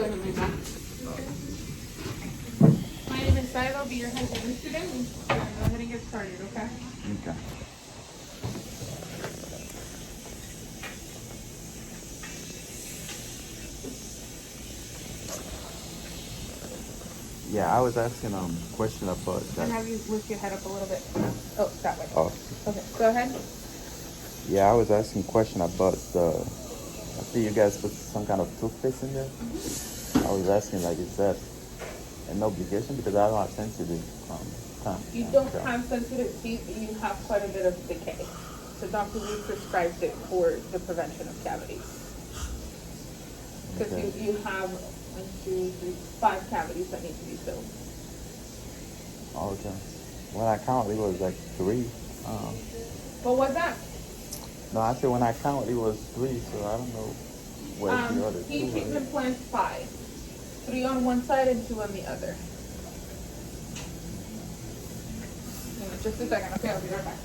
ahead and leave that. My name is Sai. I'll be your hygienist today. Go ahead and get started, okay? Okay. Yeah, I was asking question about And that. have you lift your head up a little bit? Oh, that way. Oh, Okay, go ahead. yeah, I was asking question about the. I see you guys put some kind of toothpaste in there. I was asking like, is that an obligation because I don't have sensitive You don't have sensitive teeth, but you have quite a bit of decay. So Dr. Lee prescribed it for the prevention of cavities. Because Okay. you have 1, 2, 3, 5 cavities that need to be filled. Oh, okay. When I counted, it was like 3. What was that? No, I said when I counted, it was 3. So I don't know where's the other 2. Heat treatment plants 5. 3 on one side and 2 on the other. Just a second, okay? I'll be right back.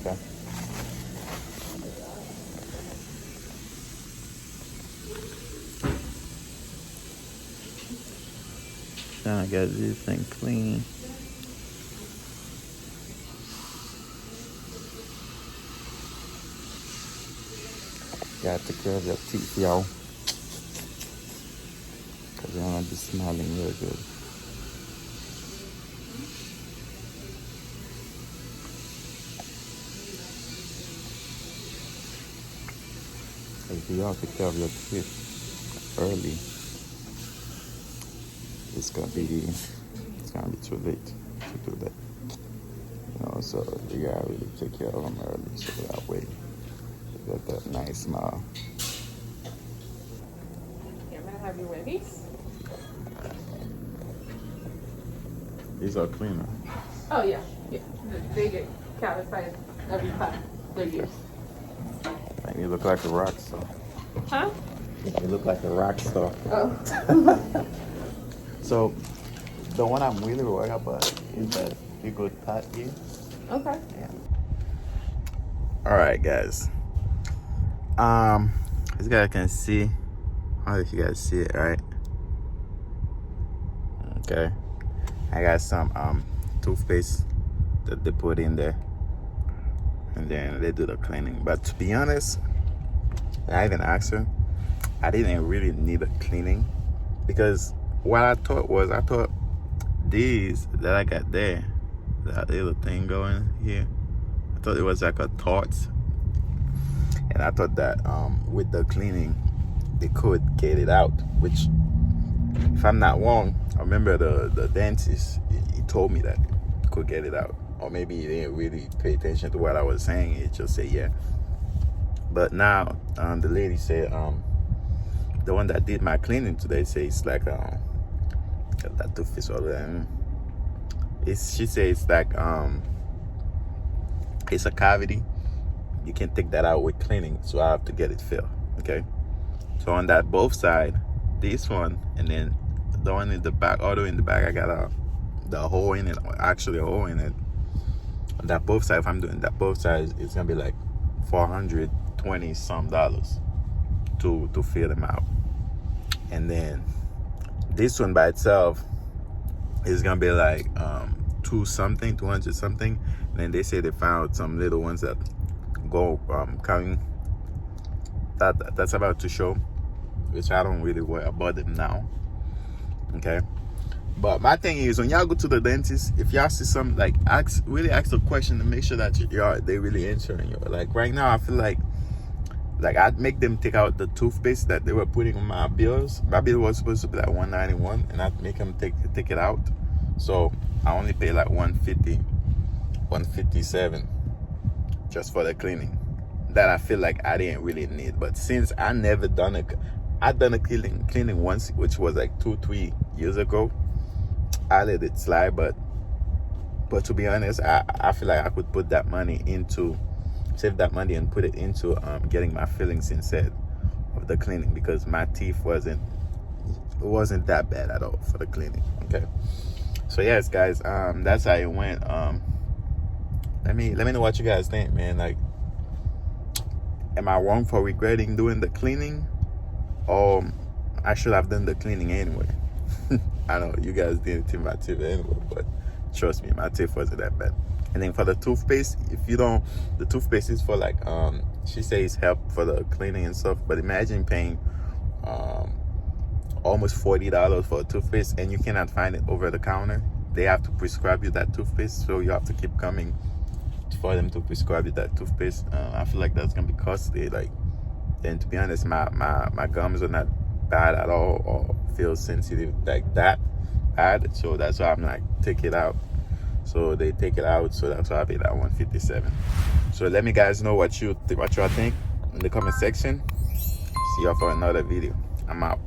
Okay. Trying to get this thing clean. Got to take care of your teeth, y'all. Because they're going to be smelling real good. If y'all take care of your teeth early, it's gonna be too late to do that. You know, so you gotta really take care of them early, so that way you get that nice smile. Okay, I'm gonna have you wear these. These are cleaner. Oh yeah. They get calcified every time they're used. Like you look like a rock star. Huh? You look like a rock star. Oh. So the one I'm really worried about is that you go tight here. Okay. Yeah. All right, guys. As you guys can see, I don't know if you guys see it, right? Okay. I got some toothpaste that they put in there, and then they do the cleaning. But to be honest, I even asked her, I didn't really need a cleaning because what I thought these that I got there, that little thing going here, I thought it was like a torch, and I thought that with the cleaning they could get it out, which if I'm not wrong, I remember the dentist, he told me that he could get it out, or maybe he didn't really pay attention to what I was saying. He just said yeah. But now the lady said the one that did my cleaning today says it's like that toothpaste or that. She says it's like it's a cavity. You can take that out with cleaning, so I have to get it filled. Okay. So on that both side, this one and then the one in the back, all the way in the back, I got the hole in it, actually a hole in it. On that both side, if I'm doing that both sides, it's gonna be like $420 some to fill them out. And then this one by itself is gonna be like 200 something. And then they say they found some little ones that go coming. That's about to show, which I don't really worry about them now. Okay. But my thing is, when y'all go to the dentist, if y'all see some, like, really ask the question to make sure that they really answering you. Like right now, I feel like I'd make them take out the toothpaste that they were putting on my bills. My bill was supposed to be like $191, and I'd make them take it out. So I only pay like $150, $157 just for the cleaning. That I feel like I didn't really need. But since I never done I'd done a cleaning once, which was like 2-3 years ago. I let it slide, but to be honest, I feel like I could put that money save that money and put it into getting my fillings instead of the cleaning, because my teeth wasn't that bad at all for the cleaning. Okay. So yes, guys, that's how it went. Let me know what you guys think, man. Like, am I wrong for regretting doing the cleaning, or I should have done the cleaning anyway. I know you guys didn't think my teeth anyway, but trust me, my teeth wasn't that bad. And then for the toothpaste, if you don't, the toothpaste is for like she says help for the cleaning and stuff, but imagine paying almost $40 for a toothpaste and you cannot find it over the counter. They have to prescribe you that toothpaste, so you have to keep coming for them to prescribe you that toothpaste. I feel like that's gonna be costly. Like, and to be honest, my gums are not bad at all or feel sensitive like that bad, so that's why I'm like, take it out. So they take it out, so that's why I paid that $157. So let me guys know what y'all think in the comment section. See y'all for another video. I'm out.